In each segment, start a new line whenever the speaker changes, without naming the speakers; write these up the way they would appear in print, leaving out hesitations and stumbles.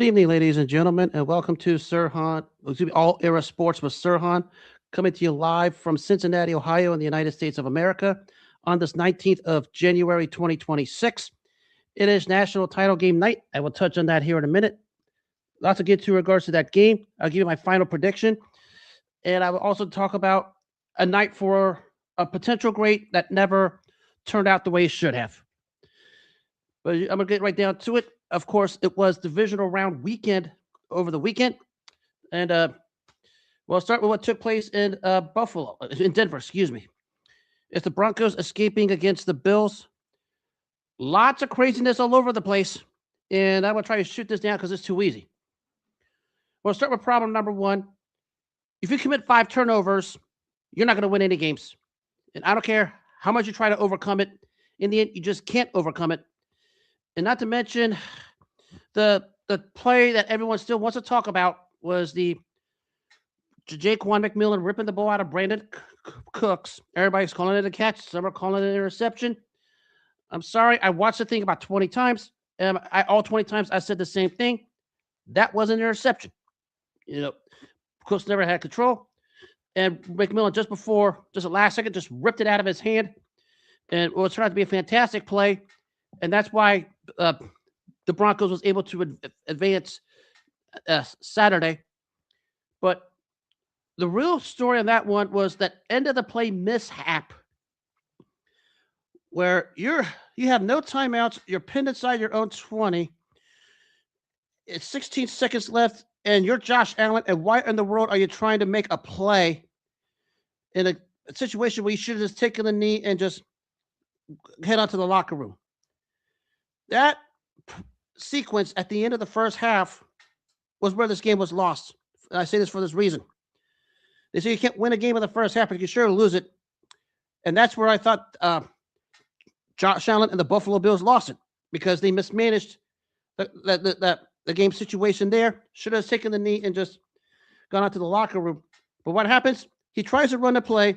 Good evening, ladies and gentlemen, and welcome to All Era Sports with Sirhan, coming to you live from Cincinnati, Ohio, in the United States of America on this 19th of January, 2026. It is National Title Game night. I will touch on that here in a minute. Lots to get to in regards to that game. I'll give you my final prediction, and I will also talk about a night for a potential great that never turned out the way it should have. But I'm going to get right down to it. Of course, it was divisional round weekend over the weekend. And we'll start with what took place in Denver, excuse me. It's the Broncos escaping against the Bills. Lots of craziness all over the place. And I'm going to try to shoot this down because it's too easy. We'll start with problem number one. If you commit 5 turnovers, you're not going to win any games. And I don't care how much you try to overcome it. In the end, you just can't overcome it. And not to mention, the play that everyone still wants to talk about was the Jaquan McMillan ripping the ball out of Brandon Cooks. Everybody's calling it a catch. Some are calling it an interception. I'm sorry. I watched the thing about 20 times. And all 20 times I said the same thing. That was an interception. Cooks never had control. And McMillan, just the last second, just ripped it out of his hand. And it turned out to be a fantastic play. And that's why the Broncos was able to advance Saturday. But the real story on that one was that end of the play mishap where you have no timeouts. You're pinned inside your own 20. It's 16 seconds left, and you're Josh Allen. And why in the world are you trying to make a play in a situation where you should have just taken the knee and just head on to the locker room? That sequence at the end of the first half was where this game was lost. And I say this for this reason. They say you can't win a game in the first half, but you can sure lose it. And that's where I thought Josh Allen and the Buffalo Bills lost it because they mismanaged the game situation there. Should have taken the knee and just gone out to the locker room. But what happens? He tries to run the play,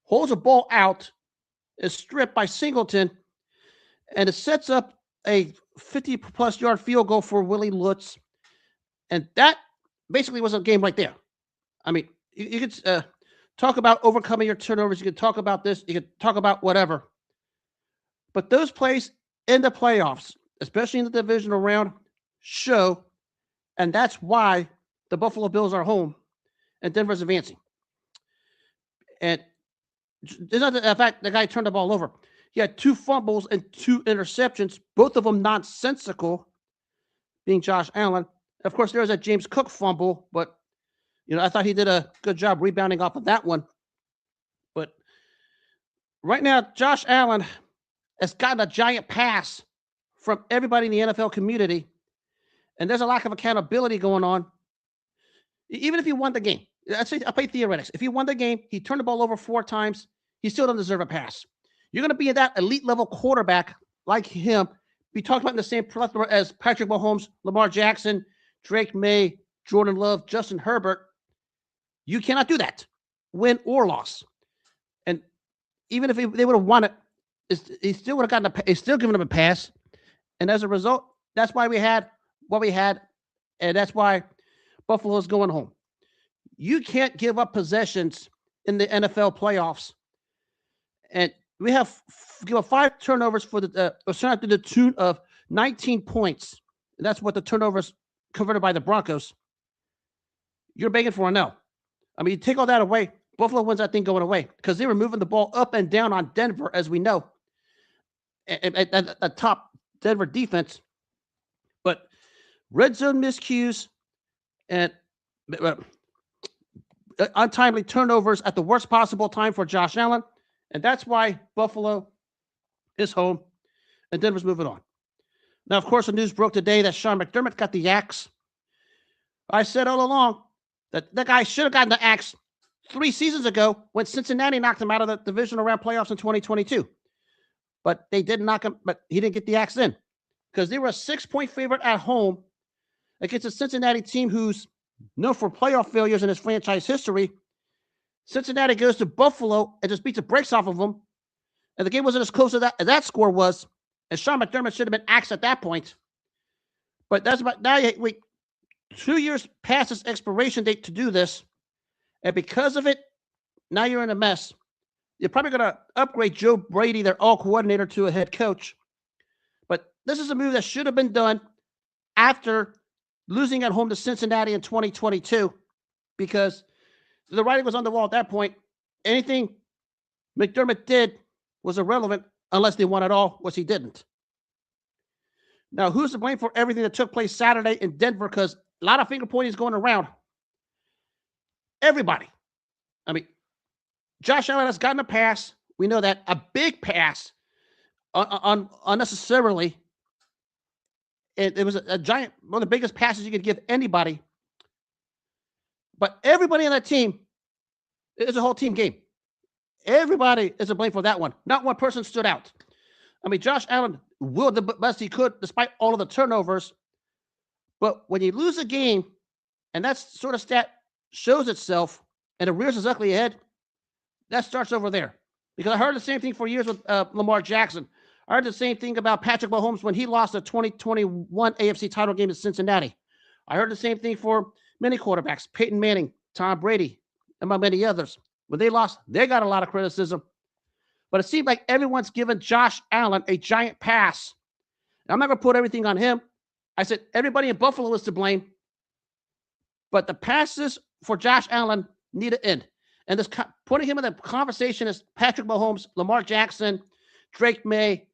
holds a ball out, is stripped by Singleton, and it sets up a 50-plus yard field goal for Willie Lutz. And that basically was a game right there. I mean, you could talk about overcoming your turnovers. You could talk about this. You could talk about whatever. But those plays in the playoffs, especially in the divisional round, show. And that's why the Buffalo Bills are home and Denver's advancing. And it's not the fact the guy turned the ball over. He had 2 fumbles and 2 interceptions, both of them nonsensical, being Josh Allen. Of course, there was that James Cook fumble, but I thought he did a good job rebounding off of that one. But right now, Josh Allen has gotten a giant pass from everybody in the NFL community, and there's a lack of accountability going on. Even if he won the game, I play theoretics. If he won the game, he turned the ball over 4 times, he still doesn't deserve a pass. You're going to be that elite level quarterback like him. We talked about in the same plethora as Patrick Mahomes, Lamar Jackson, Drake May, Jordan Love, Justin Herbert. You cannot do that, win or loss. And even if they would have won it, he still would have gotten he's still giving him a pass. And as a result, that's why we had what we had. And that's why Buffalo is going home. You can't give up possessions in the NFL playoffs. And we have give up 5 turnovers for to the tune of 19 points. And that's what the turnovers converted by the Broncos. You're begging for a no. I mean, you take all that away, Buffalo wins that thing going away because they were moving the ball up and down on Denver, as we know, at top Denver defense. But red zone miscues and untimely turnovers at the worst possible time for Josh Allen. And that's why Buffalo is home and Denver's moving on. Now, of course, the news broke today that Sean McDermott got the axe. I said all along that guy should have gotten the axe 3 seasons ago when Cincinnati knocked him out of the divisional round playoffs in 2022. But they didn't knock him, but he didn't get the axe then because they were a 6-point favorite at home against a Cincinnati team who's known for playoff failures in its franchise history. Cincinnati goes to Buffalo and just beats the brakes off of them. And the game wasn't as close as that score was. And Sean McDermott should have been axed at that point. But that's about now. 2 years past its expiration date to do this, and because of it, now you're in a mess. You're probably going to upgrade Joe Brady, their all coordinator, to a head coach. But this is a move that should have been done after losing at home to Cincinnati in 2022, because the writing was on the wall at that point. Anything McDermott did was irrelevant unless they won it all, which he didn't. Now, who's to blame for everything that took place Saturday in Denver? Because a lot of finger pointing is going around. Everybody. I mean, Josh Allen has gotten a pass. We know that. A big pass unnecessarily. It was a giant, one of the biggest passes you could give anybody. But everybody on that team, it's a whole team game. Everybody is to blame for that one. Not one person stood out. I mean, Josh Allen willed the best he could despite all of the turnovers. But when you lose a game, and that sort of stat shows itself and it rears its ugly head, that starts over there. Because I heard the same thing for years with Lamar Jackson. I heard the same thing about Patrick Mahomes when he lost the 2021 AFC title game in Cincinnati. I heard the same thing for many quarterbacks, Peyton Manning, Tom Brady, among many others. When they lost, they got a lot of criticism. But it seemed like everyone's given Josh Allen a giant pass. I'm not going to put everything on him. I said everybody in Buffalo is to blame. But the passes for Josh Allen need to end. And this putting him in the conversation as Patrick Mahomes, Lamar Jackson, Drake May,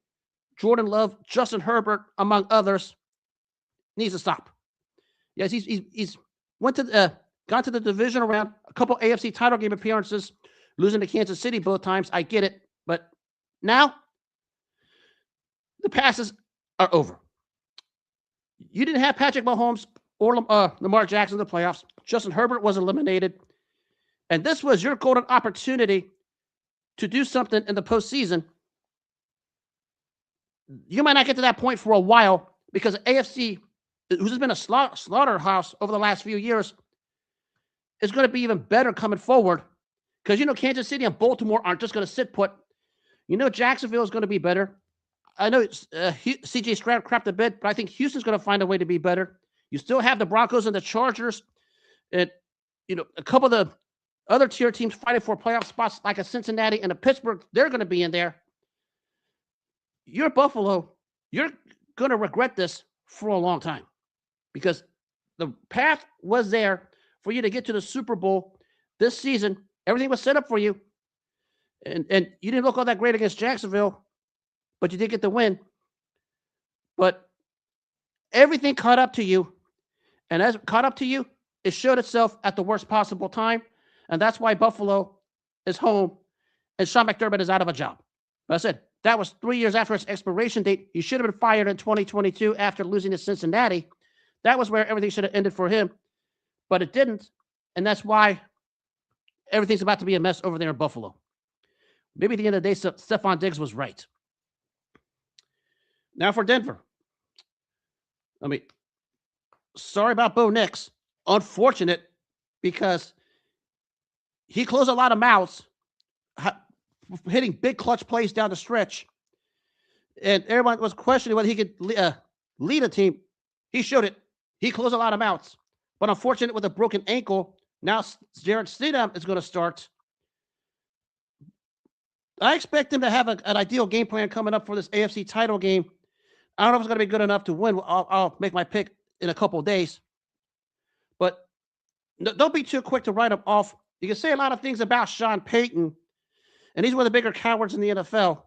Jordan Love, Justin Herbert, among others, needs to stop. Yes, he's gone to the divisional round, a couple AFC title game appearances, losing to Kansas City both times. I get it, but now the passes are over. You didn't have Patrick Mahomes or Lamar Jackson in the playoffs. Justin Herbert was eliminated, and this was your golden opportunity to do something in the postseason. You might not get to that point for a while because AFC, who's been a slaughterhouse over the last few years, is going to be even better coming forward because, Kansas City and Baltimore aren't just going to sit put. Jacksonville is going to be better. I know C.J. Stroud crapped a bit, but I think Houston's going to find a way to be better. You still have the Broncos and the Chargers and, a couple of the other tier teams fighting for playoff spots like a Cincinnati and a Pittsburgh. They're going to be in there. You're Buffalo. You're going to regret this for a long time because the path was there for you to get to the Super Bowl this season. Everything was set up for you. And you didn't look all that great against Jacksonville, but you did get the win. But everything caught up to you. And as it caught up to you, it showed itself at the worst possible time. And that's why Buffalo is home and Sean McDermott is out of a job. But I said, that was 3 years after its expiration date. He should have been fired in 2022 after losing to Cincinnati. That was where everything should have ended for him. But it didn't. And that's why everything's about to be a mess over there in Buffalo. Maybe at the end of the day, Stephon Diggs was right. Now for Denver. I mean, sorry about Bo Nix. Unfortunate because he closed a lot of mouths, hitting big clutch plays down the stretch. And everyone was questioning whether he could lead a team. He showed it. He closed a lot of mouths. But unfortunate with a broken ankle, now Jarrett Stidham is going to start. I expect him to have an ideal game plan coming up for this AFC title game. I don't know if it's going to be good enough to win. I'll make my pick in a couple of days. But don't be too quick to write him off. You can say a lot of things about Sean Payton, and he's one of the bigger cowards in the NFL.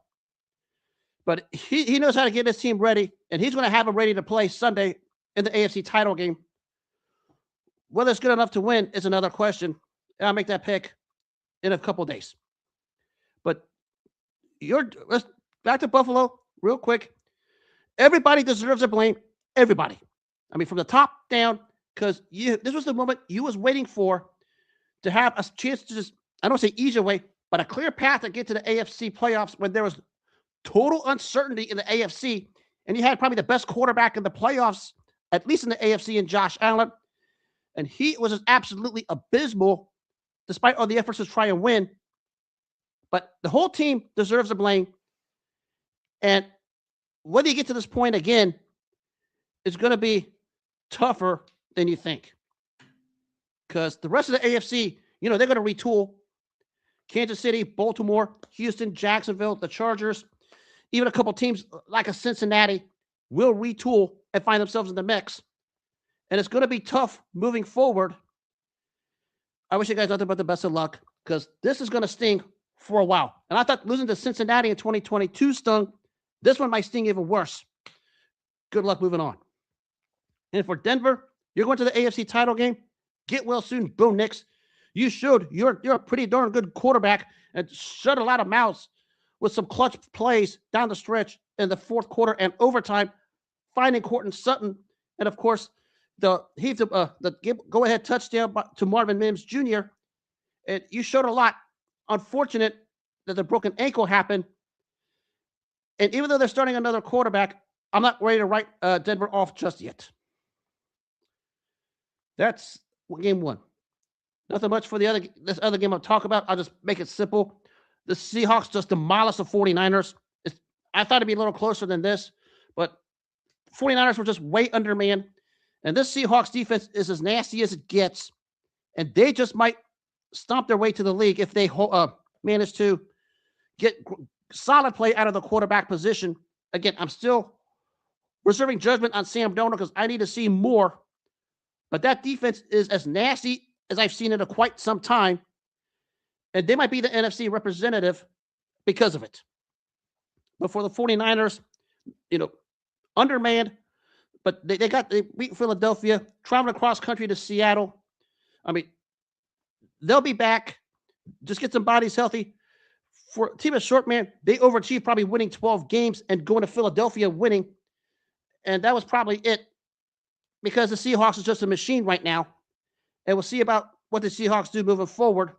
But he knows how to get his team ready, and he's going to have them ready to play Sunday in the AFC title game. Whether it's good enough to win is another question. And I'll make that pick in a couple of days. But let's back to Buffalo real quick. Everybody deserves a blame. Everybody. I mean, from the top down, because this was the moment you was waiting for to have a chance to just, I don't say ease your way, but a clear path to get to the AFC playoffs when there was total uncertainty in the AFC, and you had probably the best quarterback in the playoffs, at least in the AFC, in Josh Allen. And he was just absolutely abysmal despite all the efforts to try and win. But the whole team deserves the blame. And whether you get to this point again, it's going to be tougher than you think. Because the rest of the AFC, they're going to retool. Kansas City, Baltimore, Houston, Jacksonville, the Chargers, even a couple teams like a Cincinnati will retool and find themselves in the mix. And it's going to be tough moving forward. I wish you guys nothing but the best of luck because this is going to sting for a while. And I thought losing to Cincinnati in 2022 stung. This one might sting even worse. Good luck moving on. And for Denver, you're going to the AFC title game. Get well soon, Bo Nix. You showed you're a pretty darn good quarterback and shut a lot of mouths with some clutch plays down the stretch in the fourth quarter and overtime, finding Courtland Sutton. And, of course, the go-ahead touchdown to Marvin Mims Jr. And you showed a lot. Unfortunate that the broken ankle happened. And even though they're starting another quarterback, I'm not ready to write Denver off just yet. That's game one. Nothing much for this other game I'll talk about. I'll just make it simple. The Seahawks just demolished the 49ers. I thought it'd be a little closer than this, but 49ers were just way undermanned. And this Seahawks defense is as nasty as it gets. And they just might stomp their way to the league if they manage to get solid play out of the quarterback position. Again, I'm still reserving judgment on Sam Darnold because I need to see more. But that defense is as nasty as I've seen it in quite some time. And they might be the NFC representative because of it. But for the 49ers, undermanned, but they beat Philadelphia, traveling across country to Seattle. I mean, they'll be back. Just get some bodies healthy. For a team of short man, they overachieved, probably winning 12 games and going to Philadelphia winning. And that was probably it because the Seahawks is just a machine right now. And we'll see about what the Seahawks do moving forward.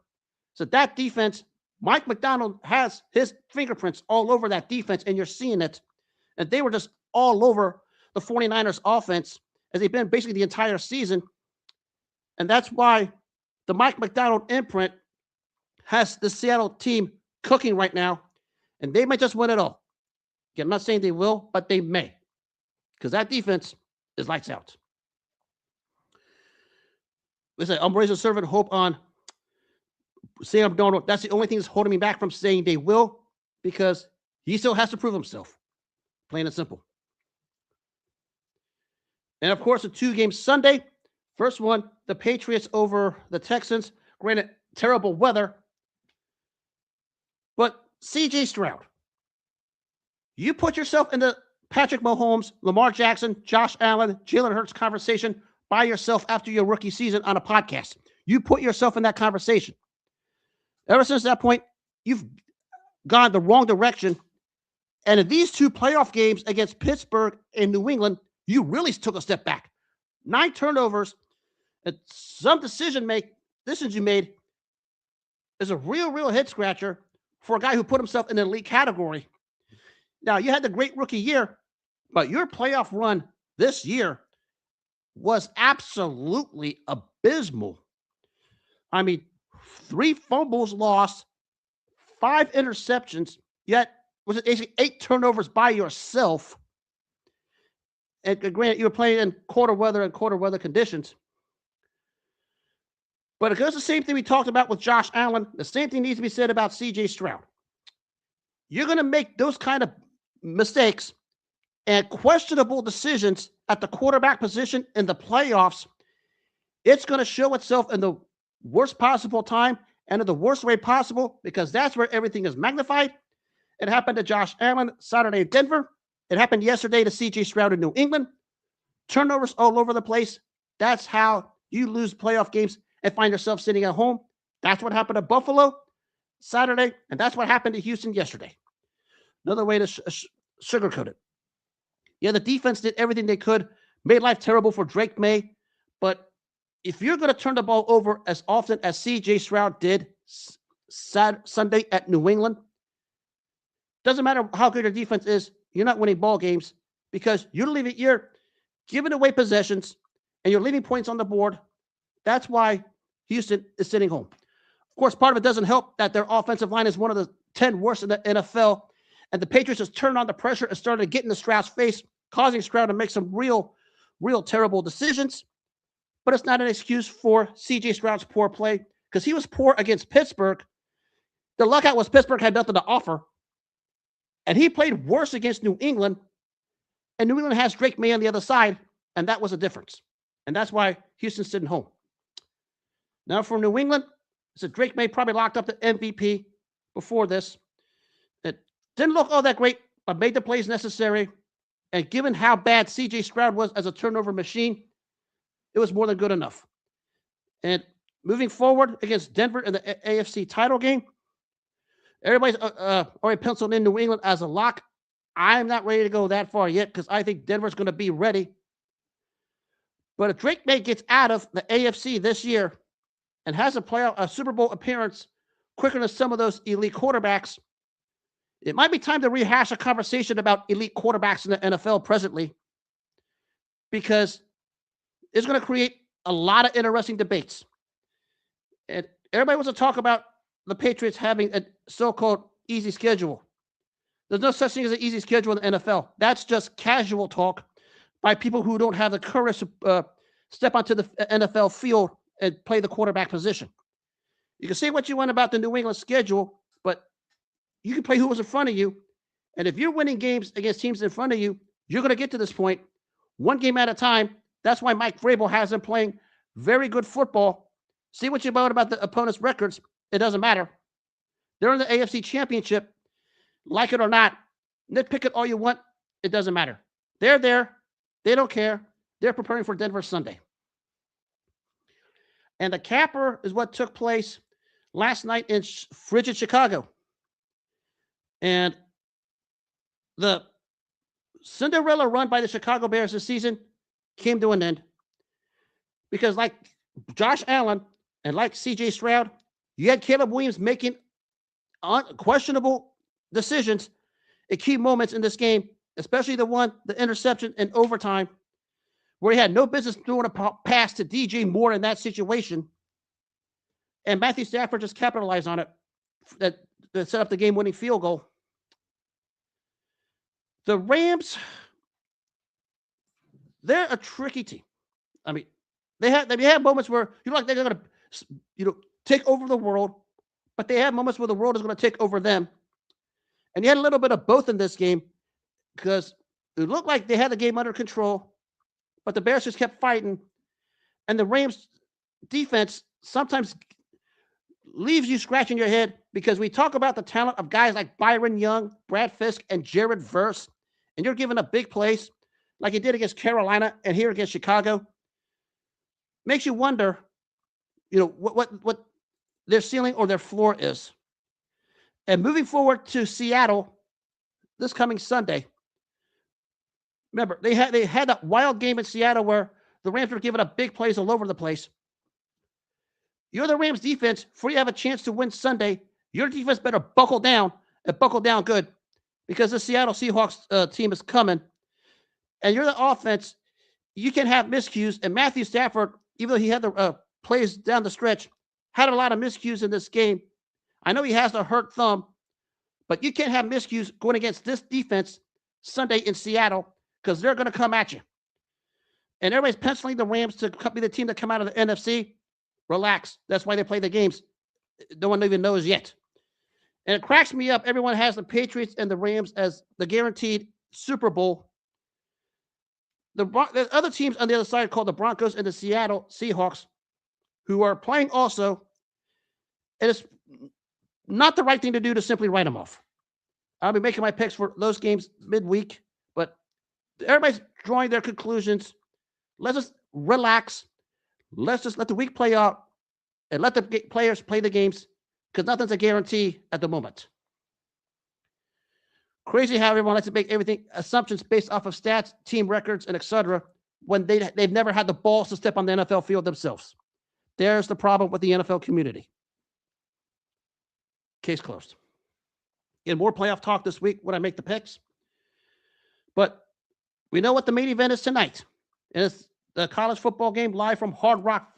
So that defense, Mike Macdonald has his fingerprints all over that defense, and you're seeing it. And they were just all over the 49ers offense as they've been basically the entire season. And that's why the Mike Macdonald imprint has the Seattle team cooking right now, and they might just win it all. Again, I'm not saying they will, but they may, because that defense is lights out. Listen, I'm raising servant hope on Sam Darnold. That's the only thing that's holding me back from saying they will, because he still has to prove himself. Plain and simple. And, of course, a two-game Sunday. First one, the Patriots over the Texans. Granted, terrible weather. But C.J. Stroud, you put yourself in the Patrick Mahomes, Lamar Jackson, Josh Allen, Jalen Hurts conversation by yourself after your rookie season on a podcast. You put yourself in that conversation. Ever since that point, you've gone the wrong direction. And in these two playoff games against Pittsburgh and New England, you really took a step back. 9 turnovers and some decisions you made is a real head scratcher for a guy who put himself in the elite category. Now, you had the great rookie year, but your playoff run this year was absolutely abysmal. I mean, 3 fumbles lost, 5 interceptions, yet was it basically 8 turnovers by yourself. And granted, you were playing in colder weather conditions. But it goes the same thing we talked about with Josh Allen. The same thing needs to be said about C.J. Stroud. You're going to make those kind of mistakes and questionable decisions at the quarterback position in the playoffs. It's going to show itself in the worst possible time and in the worst way possible because that's where everything is magnified. It happened to Josh Allen Saturday in Denver. It happened yesterday to C.J. Stroud in New England. Turnovers all over the place. That's how you lose playoff games and find yourself sitting at home. That's what happened to Buffalo Saturday, and that's what happened to Houston yesterday. Another way to sugarcoat it. Yeah, the defense did everything they could, made life terrible for Drake May, but if you're going to turn the ball over as often as C.J. Stroud did Sunday at New England, doesn't matter how good your defense is, you're not winning ball games because you're giving away possessions and you're leaving points on the board. That's why Houston is sitting home. Of course, part of it doesn't help that their offensive line is one of the 10 worst in the NFL, and the Patriots just turned on the pressure and started getting the Stroud's face, causing Stroud to make some real terrible decisions. but it's not an excuse for C.J. Stroud's poor play because he was poor against Pittsburgh. The lookout was Pittsburgh had nothing to offer, and he played worse against New England, and New England has Drake May on the other side, and that was a difference. And that's why Houston's sitting home. Now for New England, so Drake May probably locked up the MVP before this. It didn't look all that great, but made the plays necessary. And given how bad C.J. Stroud was as a turnover machine, it was more than good enough. And moving forward against Denver in the AFC title game, everybody's already penciled in New England as a lock. I'm not ready to go that far yet because I think Denver's going to be ready. But if Drake May gets out of the AFC this year and has a Super Bowl appearance quicker than some of those elite quarterbacks, it might be time to rehash a conversation about elite quarterbacks in the NFL presently, because it's going to create a lot of interesting debates. And everybody wants to talk about the Patriots having a so-called easy schedule. There's no such thing as an easy schedule in the NFL. That's just casual talk by people who don't have the courage to step onto the NFL field and play the quarterback position. You can say what you want about the New England schedule, but you can play who was in front of you. And if you're winning games against teams in front of you, you're going to get to this point one game at a time. That's why Mike Vrabel has them playing very good football. See what you about the opponent's records. It doesn't matter. They're in the AFC Championship. Like it or not, nitpick it all you want. It doesn't matter. They're there. They don't care. They're preparing for Denver Sunday. And the capper is what took place last night in frigid Chicago. And the Cinderella run by the Chicago Bears this season came to an end. Because like Josh Allen and like C.J. Stroud, you had Caleb Williams making questionable decisions at key moments in this game, especially the interception in overtime, where he had no business throwing a pass to DJ Moore in that situation. And Matthew Stafford just capitalized on it that set up the game-winning field goal. The Rams, they're a tricky team. I mean, they have moments where you like they're going to, take over the world, but they have moments where the world is going to take over them. And you had a little bit of both in this game because it looked like they had the game under control, but the Bears just kept fighting. And the Rams defense sometimes leaves you scratching your head because we talk about the talent of guys like Byron Young, Brad Fisk, and Jared Verse, and you're giving up big plays like you did against Carolina and here against Chicago. Makes you wonder, what their ceiling or their floor is. And moving forward to Seattle this coming Sunday. Remember, they had that wild game in Seattle where the Rams were giving up big plays all over the place. You're the Rams defense. Before you have a chance to win Sunday, your defense better buckle down and buckle down good because the Seattle Seahawks team is coming. And you're the offense. You can have miscues. And Matthew Stafford, even though he had the plays down the stretch, had a lot of miscues in this game. I know he has a hurt thumb, but you can't have miscues going against this defense Sunday in Seattle because they're going to come at you. And everybody's penciling the Rams to be the team that come out of the NFC. Relax. That's why they play the games. No one even knows yet. And it cracks me up. Everyone has the Patriots and the Rams as the guaranteed Super Bowl. The other teams on the other side called the Broncos and the Seattle Seahawks, who are playing also. And it's not the right thing to do to simply write them off. I'll be making my picks for those games midweek, but everybody's drawing their conclusions. Let's just relax. Let's just let the week play out and let the players play the games because nothing's a guarantee at the moment. Crazy how everyone likes to make everything assumptions based off of stats, team records, and etc. when they've never had the balls to step on the NFL field themselves. There's the problem with the NFL community. Case closed. Again, more playoff talk this week when I make the picks. But we know what the main event is tonight. And it's the college football game live from Hard Rock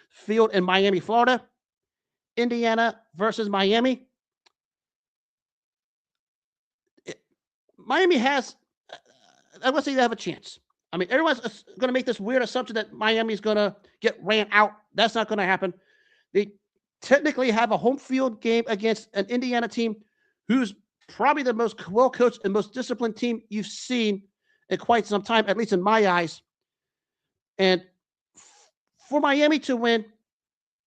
Field in Miami, Florida. Indiana versus Miami. Miami has, I would say they have a chance. I mean, everyone's going to make this weird assumption that Miami's going to get ran out. That's not going to happen. They technically have a home field game against an Indiana team who's probably the most well-coached and most disciplined team you've seen in quite some time, at least in my eyes. And for Miami to win,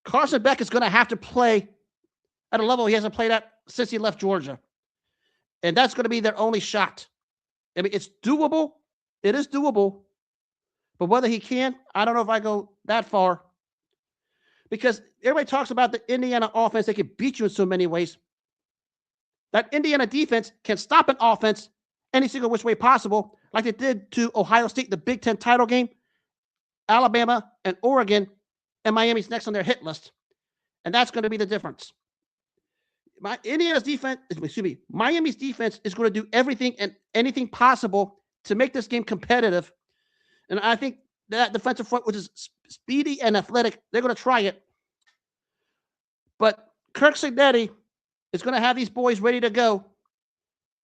Carson Beck is going to have to play at a level he hasn't played at since he left Georgia. And that's going to be their only shot. I mean, it's doable. It is doable. But whether he can, I don't know if I go that far. Because everybody talks about the Indiana offense. They can beat you in so many ways. That Indiana defense can stop an offense any single which way possible, like they did to Ohio State, the Big Ten title game, Alabama, and Oregon, and Miami's next on their hit list. And that's going to be the difference. Miami's defense is going to do everything and anything possible to make this game competitive. And I think that defensive front, which is speedy and athletic, they're going to try it. But Kirk Cignetti is going to have these boys ready to go.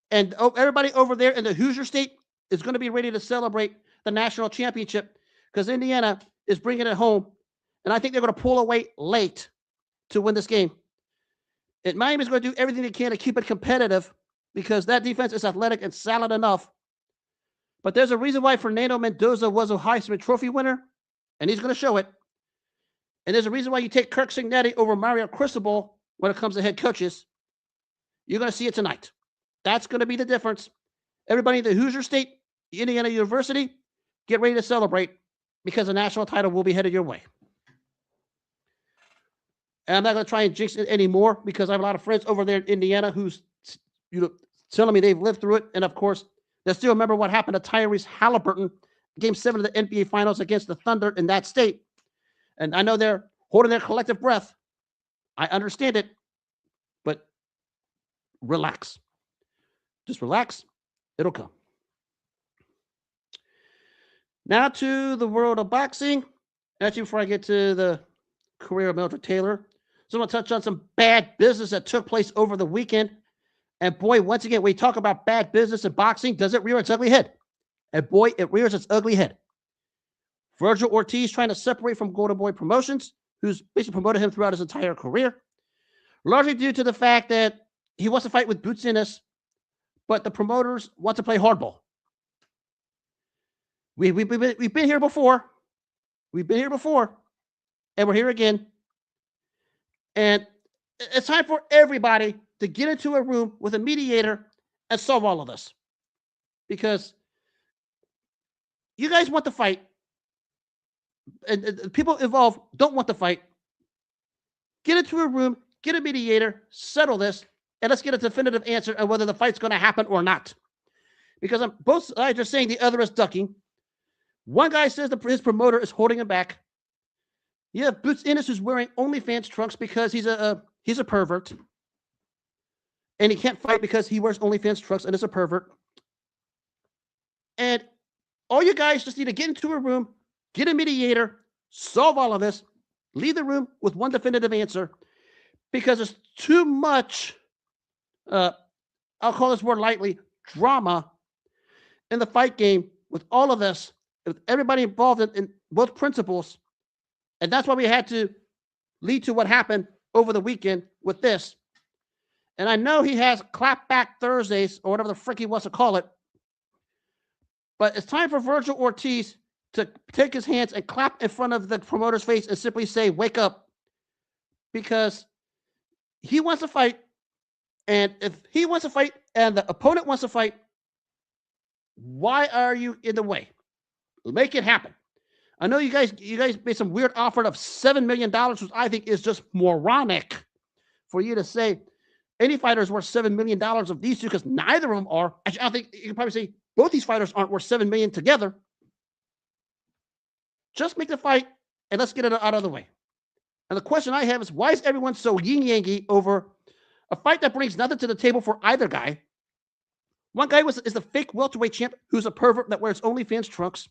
And everybody over there in the Hoosier State is going to be ready to celebrate the national championship because Indiana is bringing it home. And I think they're going to pull away late to win this game. And Miami's going to do everything they can to keep it competitive because that defense is athletic and solid enough. But there's a reason why Fernando Mendoza was a Heisman Trophy winner, and he's going to show it. And there's a reason why you take Kirk Cignetti over Mario Cristobal when it comes to head coaches. You're going to see it tonight. That's going to be the difference. Everybody in the Hoosier State, Indiana University, get ready to celebrate because the national title will be headed your way. And I'm not going to try and jinx it anymore because I have a lot of friends over there in Indiana who's telling me they've lived through it. And, of course, they still remember what happened to Tyrese Halliburton, Game 7 of the NBA Finals against the Thunder in that state. And I know they're holding their collective breath. I understand it. But relax. Just relax. It'll come. Now to the world of boxing. Actually, before I get to the career of Meldrick Taylor, so I'm going to touch on some bad business that took place over the weekend. And boy, once again, we talk about bad business in boxing. Does it rear its ugly head? And boy, it rears its ugly head. Vergil Ortiz trying to separate from Golden Boy Promotions, who's basically promoted him throughout his entire career, largely due to the fact that he wants to fight with Boots Ennis, but the promoters want to play hardball. We've been here before. We've been here before, and we're here again. And it's time for everybody to get into a room with a mediator and solve all of this. Because you guys want to fight, and people involved don't want to fight. Get into a room, get a mediator, settle this, and let's get a definitive answer on whether the fight's going to happen or not. Because both sides are saying the other is ducking. One guy says his promoter is holding him back. You have Boots Ennis who's wearing OnlyFans trunks because he's a pervert. And he can't fight because he wears OnlyFans trunks and is a pervert. And all you guys just need to get into a room, get a mediator, solve all of this, leave the room with one definitive answer because there's too much, I'll call this word lightly, drama in the fight game with all of this, with everybody involved in both principles. And that's why we had to lead to what happened over the weekend with this. And I know he has clapback Thursdays or whatever the frick he wants to call it. But it's time for Vergil Ortiz to take his hands and clap in front of the promoter's face and simply say, wake up. Because he wants to fight. And if he wants to fight and the opponent wants to fight, why are you in the way? Make it happen. I know you guys made some weird offer of $7 million, which I think is just moronic for you to say any fighter is worth $7 million of these two, because neither of them are. Actually, I think you can probably say both these fighters aren't worth $7 million together. Just make the fight and let's get it out of the way. And the question I have is, why is everyone so yin-yangy over a fight that brings nothing to the table for either guy? One guy is the fake welterweight champ who's a pervert that wears OnlyFans trunks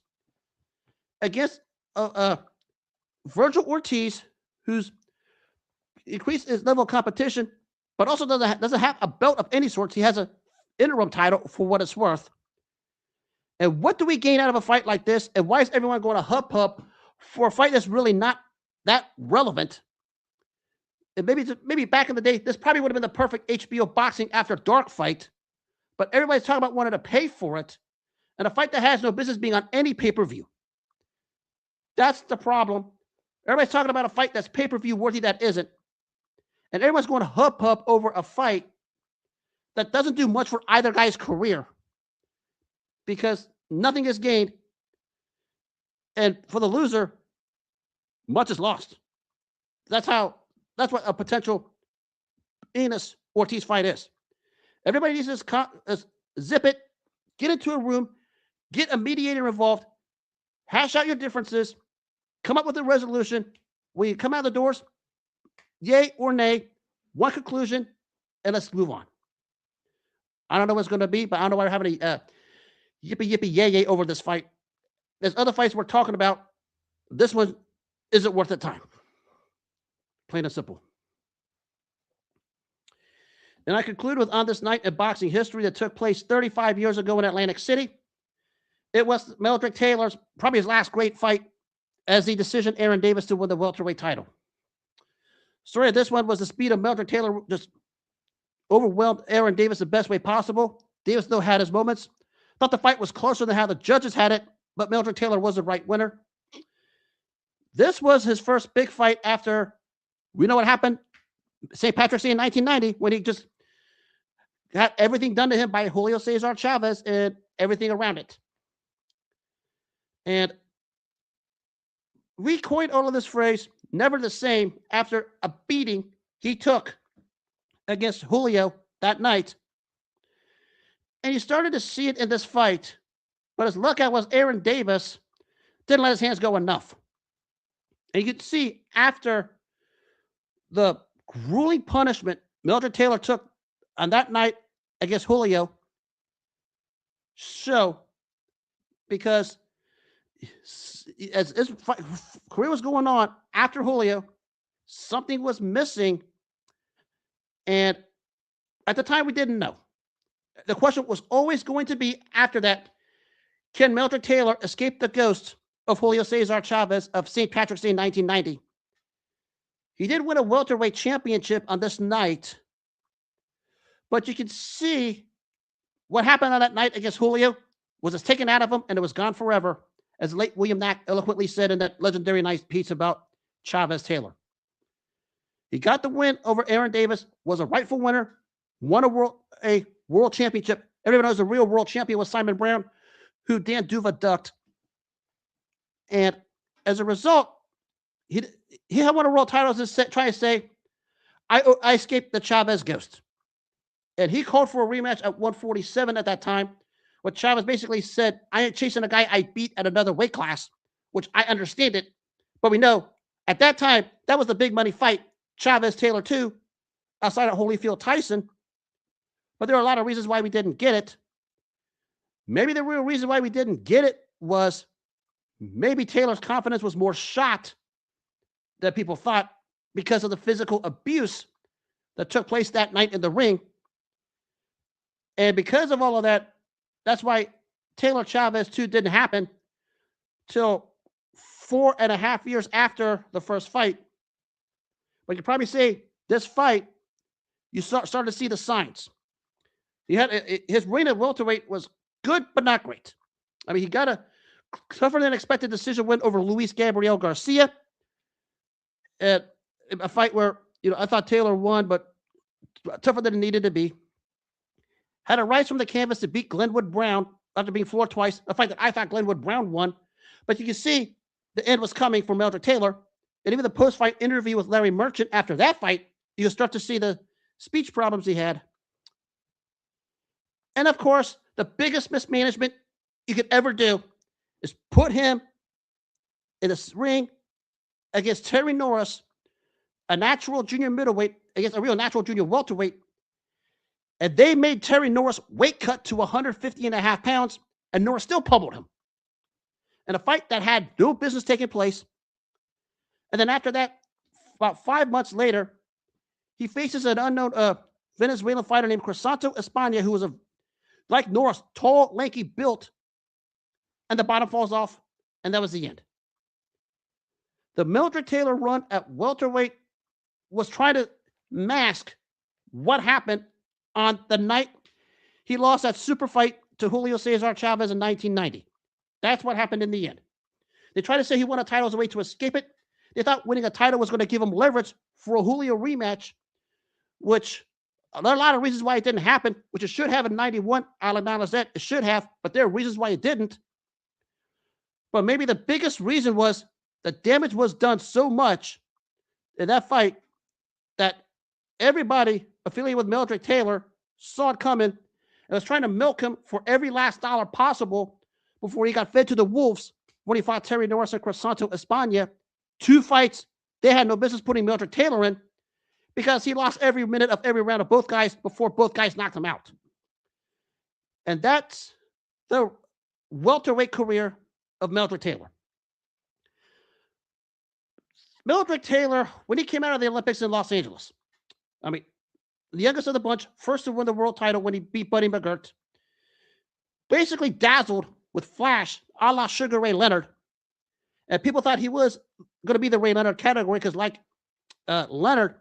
against Vergil Ortiz, who's increased his level of competition, but also doesn't have a belt of any sorts. He has an interim title for what it's worth. And what do we gain out of a fight like this? And why is everyone going to hub for a fight that's really not that relevant? And maybe back in the day, this probably would have been the perfect HBO boxing after dark fight. But everybody's talking about wanting to pay for it, and a fight that has no business being on any pay-per-view. That's the problem. Everybody's talking about a fight that's pay-per-view worthy that isn't. And everyone's going to hub over a fight that doesn't do much for either guy's career because nothing is gained. And for the loser, much is lost. That's what a potential Enos Ortiz fight is. Everybody needs to zip it, get into a room, get a mediator involved, hash out your differences, come up with a resolution. When you come out the doors, yay or nay, one conclusion, and let's move on. I don't know what it's going to be, but I don't know why we're having a yippee yay over this fight. There's other fights we're talking about. This one isn't worth the time. Plain and simple. And I conclude with on this night in boxing history that took place 35 years ago in Atlantic City. It was Meldrick Taylor's, probably his last great fight as he decisioned Aaron Davis to win the welterweight title. Story of this one was the speed of Meldrick Taylor just overwhelmed Aaron Davis the best way possible. Davis still had his moments. Thought the fight was closer than how the judges had it, but Meldrick Taylor was the right winner. This was his first big fight after, we know what happened, St. Patrick's Day in 1990, when he just got everything done to him by Julio Cesar Chavez and everything around it. And we coined all of this phrase, never the same, after a beating he took against Julio that night. And you started to see it in this fight, but as luck was, Aaron Davis didn't let his hands go enough. And you could see after the grueling punishment Meldrick Taylor took on that night against Julio, because as his career was going on after Julio, something was missing. And at the time, we didn't know. The question was always going to be after that, can Meldrick Taylor escape the ghost of Julio Cesar Chavez of St. Patrick's Day in 1990? He did win a welterweight championship on this night, but you can see what happened on that night against Julio was it's taken out of him and it was gone forever, as late William Knack eloquently said in that legendary nice piece about Chavez Taylor. He got the win over Aaron Davis, was a rightful winner, won a world championship. Everyone knows the real world champion was Simon Brown, who Dan Duva ducked. And as a result, he had won a world title to try to say, I escaped the Chavez ghost. And he called for a rematch at 147 at that time, what Chavez basically said, I ain't chasing a guy I beat at another weight class, which I understand it. But we know at that time, that was the big money fight. Chavez Taylor 2, outside of Holyfield Tyson. But there are a lot of reasons why we didn't get it. Maybe the real reason why we didn't get it was maybe Taylor's confidence was more shot than people thought because of the physical abuse that took place that night in the ring. And because of all of that, that's why Taylor Chavez 2 didn't happen till 4.5 years after the first fight. But you probably say this fight, you started to see the signs. He had his reign at welterweight was good, but not great. I mean, he got a tougher than expected decision win over Luis Gabriel Garcia at a fight where, I thought Taylor won, but tougher than it needed to be. Had a rise from the canvas to beat Glenwood Brown after being floored twice, a fight that I thought Glenwood Brown won. But you can see the end was coming for Meldrick Taylor. And even the post-fight interview with Larry Merchant after that fight, you start to see the speech problems he had. And of course, the biggest mismanagement you could ever do is put him in a ring against Terry Norris, a natural junior middleweight, against a real natural junior welterweight. And they made Terry Norris weight cut to 150.5 pounds, and Norris still pummeled him. In a fight that had no business taking place. And then after that, about 5 months later, he faces an unknown Venezuelan fighter named Crisanto Espana, who was like Norris, tall, lanky built, and the bottom falls off, and that was the end. The Meldrick Taylor run at welterweight was trying to mask what happened on the night he lost that super fight to Julio Cesar Chavez in 1990. That's what happened in the end. They tried to say he won a title as a way to escape it. They thought winning a title was going to give him leverage for a Julio rematch, which there are a lot of reasons why it didn't happen, which it should have in 91. I'll acknowledge that. It should have, but there are reasons why it didn't. But maybe the biggest reason was the damage was done so much in that fight that everybody affiliated with Meldrick Taylor saw it coming and was trying to milk him for every last dollar possible before he got fed to the wolves when he fought Terry Norris and Crisanto España. 2 fights they had no business putting Meldrick Taylor in because he lost every minute of every round of both guys before both guys knocked him out. And that's the welterweight career of Meldrick Taylor. Meldrick Taylor, when he came out of the Olympics in Los Angeles, I mean, the youngest of the bunch, first to win the world title when he beat Buddy McGirt, basically dazzled with flash a la Sugar Ray Leonard. And people thought he was going to be the Ray Leonard category because, like Leonard,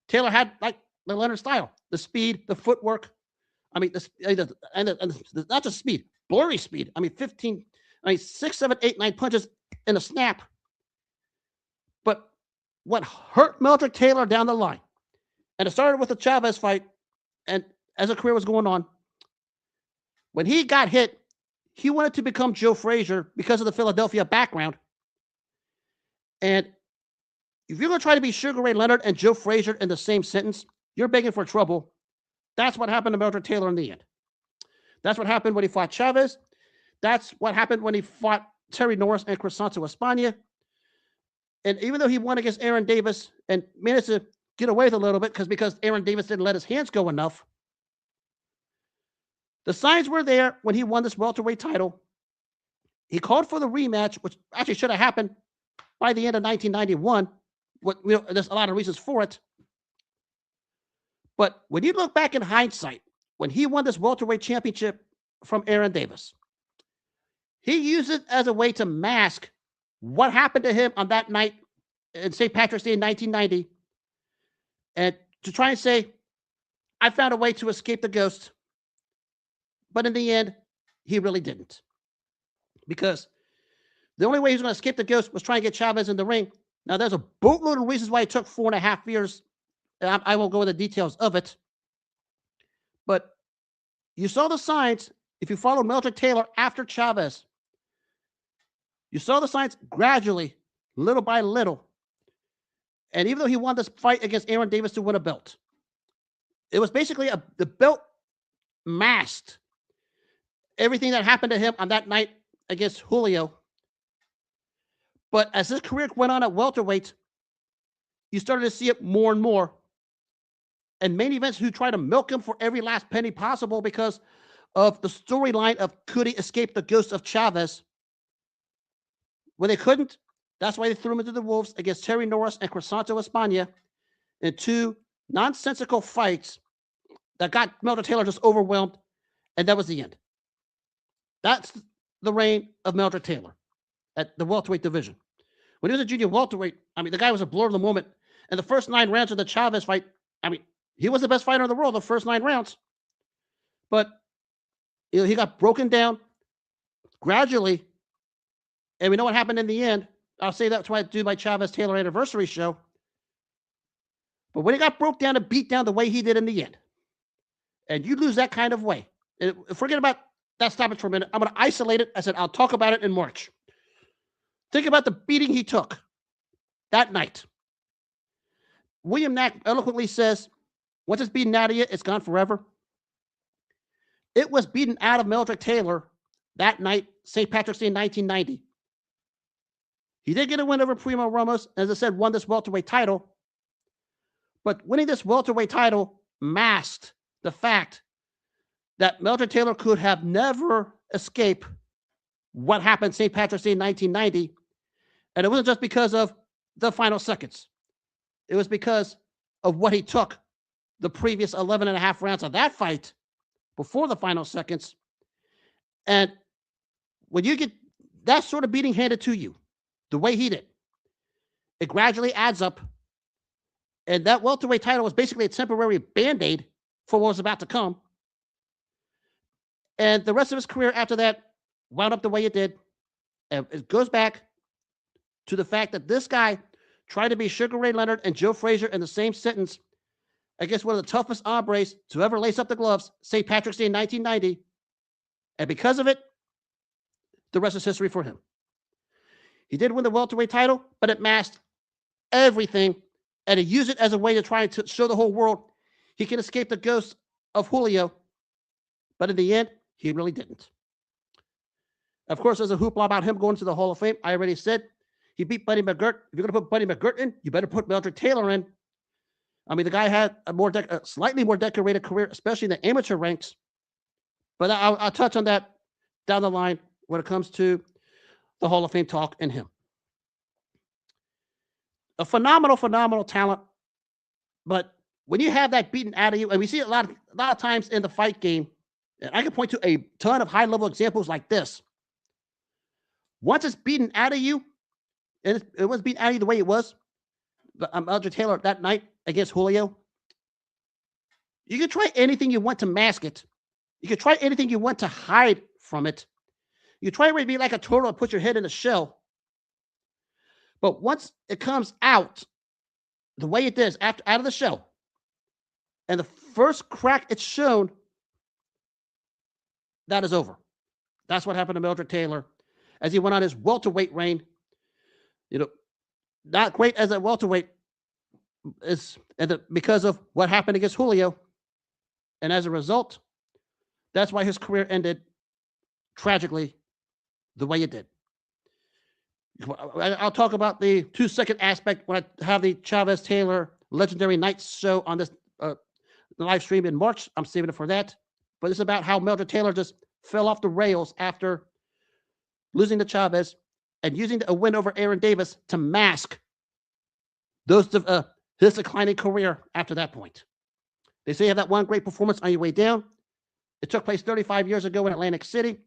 Taylor had like the Leonard style, the speed, the footwork. I mean, not just speed, blurry speed. I mean, 6, 7, 8, 9 punches in a snap. But what hurt Meldrick Taylor down the line, and it started with the Chavez fight, and as a career was going on, when he got hit, he wanted to become Joe Frazier because of the Philadelphia background. And if you're going to try to be Sugar Ray Leonard and Joe Frazier in the same sentence, you're begging for trouble. That's what happened to Meldrick Taylor in the end. That's what happened when he fought Chavez. That's what happened when he fought Terry Norris and Crisanto España. And even though he won against Aaron Davis and managed to get away with a little bit because Aaron Davis didn't let his hands go enough, the signs were there when he won this welterweight title. He called for the rematch, which actually should have happened by the end of 1991. There's a lot of reasons for it. But when you look back in hindsight, when he won this welterweight championship from Aaron Davis, he used it as a way to mask what happened to him on that night in St. Patrick's Day in 1990, and to try and say, I found a way to escape the ghost. But in the end, he really didn't. Because the only way he was going to escape the ghost was trying to get Chavez in the ring. Now, there's a boatload of reasons why it took 4.5 years. And I won't go into the details of it. But you saw the signs. If you followed Meldrick Taylor after Chavez, you saw the signs gradually, little by little. And even though he won this fight against Aaron Davis to win a belt, it was basically the belt masked everything that happened to him on that night against Julio. But as his career went on at welterweight, you started to see it more and more. And main events who tried to milk him for every last penny possible because of the storyline of could he escape the ghost of Chavez. When they couldn't, that's why they threw him into the wolves against Terry Norris and Crisanto España in 2 nonsensical fights that got Meldrick Taylor just overwhelmed, and that was the end. That's the reign of Meldrick Taylor at the welterweight division. When he was a junior welterweight, I mean, the guy was a blur of the moment. And the first 9 rounds of the Chavez fight, I mean, he was the best fighter in the world the first 9 rounds. But he got broken down gradually. And we know what happened in the end. I'll say that's why I do my Chavez Taylor anniversary show. But when he got broke down and beat down the way he did in the end, and you lose that kind of way, forget about that stoppage for a minute. I'm going to isolate it. I said, I'll talk about it in March. Think about the beating he took that night. William Knack eloquently says, once it's beaten out of you, it's gone forever. It was beaten out of Meldrick Taylor that night, St. Patrick's Day in 1990. He did get a win over Primo Ramos, as I said, won this welterweight title. But winning this welterweight title masked the fact that Meldrick Taylor could have never escaped what happened St. Patrick's Day in 1990. And it wasn't just because of the final seconds. It was because of what he took the previous 11 and a half rounds of that fight before the final seconds. And when you get that sort of beating handed to you, the way he did, it gradually adds up. And that welterweight title was basically a temporary Band-Aid for what was about to come. And the rest of his career after that wound up the way it did. And it goes back to the fact that this guy tried to be Sugar Ray Leonard and Joe Frazier in the same sentence against one of the toughest hombres to ever lace up the gloves, St. Patrick's Day in 1990. And because of it, the rest is history for him. He did win the welterweight title, but it masked everything, and he used it as a way to try to show the whole world he can escape the ghost of Julio. But in the end, he really didn't. Of course, there's a hoopla about him going to the Hall of Fame. I already said he beat Buddy McGirt. If you're going to put Buddy McGirt in, you better put Meldrick Taylor in. I mean, the guy had a slightly more decorated career, especially in the amateur ranks. But I'll touch on that down the line when it comes to the Hall of Fame talk and him. A phenomenal, phenomenal talent. But when you have that beaten out of you, and we see it a lot of times in the fight game, and I can point to a ton of high-level examples like this. Once it's beaten out of you, and it was beaten out of you the way it was, Meldrick Taylor that night against Julio, you can try anything you want to mask it. You can try anything you want to hide from it. You try to be like a turtle and put your head in a shell. But once it comes out the way it does, out of the shell, and the first crack it's shown, that is over. That's what happened to Meldrick Taylor as he went on his welterweight reign. Not great as a welterweight because of what happened against Julio. And as a result, that's why his career ended tragically the way it did. I'll talk about the 2-second aspect when I have the Chavez-Taylor Legendary Nights show on this live stream in March. I'm saving it for that. But it's about how Meldrick Taylor just fell off the rails after losing to Chavez and using a win over Aaron Davis to mask his declining career after that point. They say you have that one great performance on your way down. It took place 35 years ago in Atlantic City.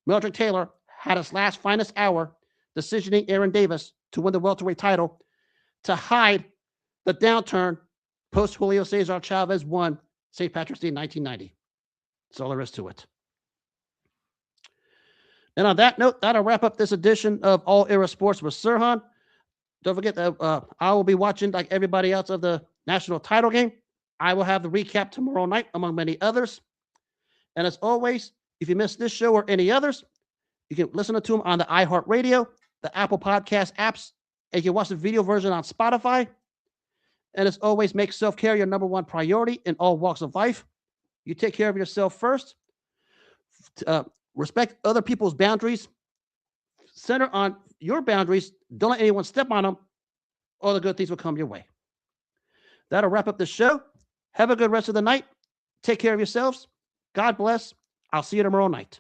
Meldrick Taylor had his last finest hour decisioning Aaron Davis to win the welterweight title to hide the downturn post Julio Cesar Chavez won St. Patrick's Day in 1990. That's all there is to it. And on that note, that'll wrap up this edition of All Era Sports with Sirhan. Don't forget that I will be watching, like everybody else, of the national title game. I will have the recap tomorrow night, among many others. And as always, if you missed this show or any others, you can listen to them on the iHeartRadio, the Apple Podcast apps, and you can watch the video version on Spotify. And as always, make self-care your number one priority in all walks of life. You take care of yourself first. Respect other people's boundaries. Center on your boundaries. Don't let anyone step on them. All the good things will come your way. That'll wrap up the show. Have a good rest of the night. Take care of yourselves. God bless. I'll see you tomorrow night.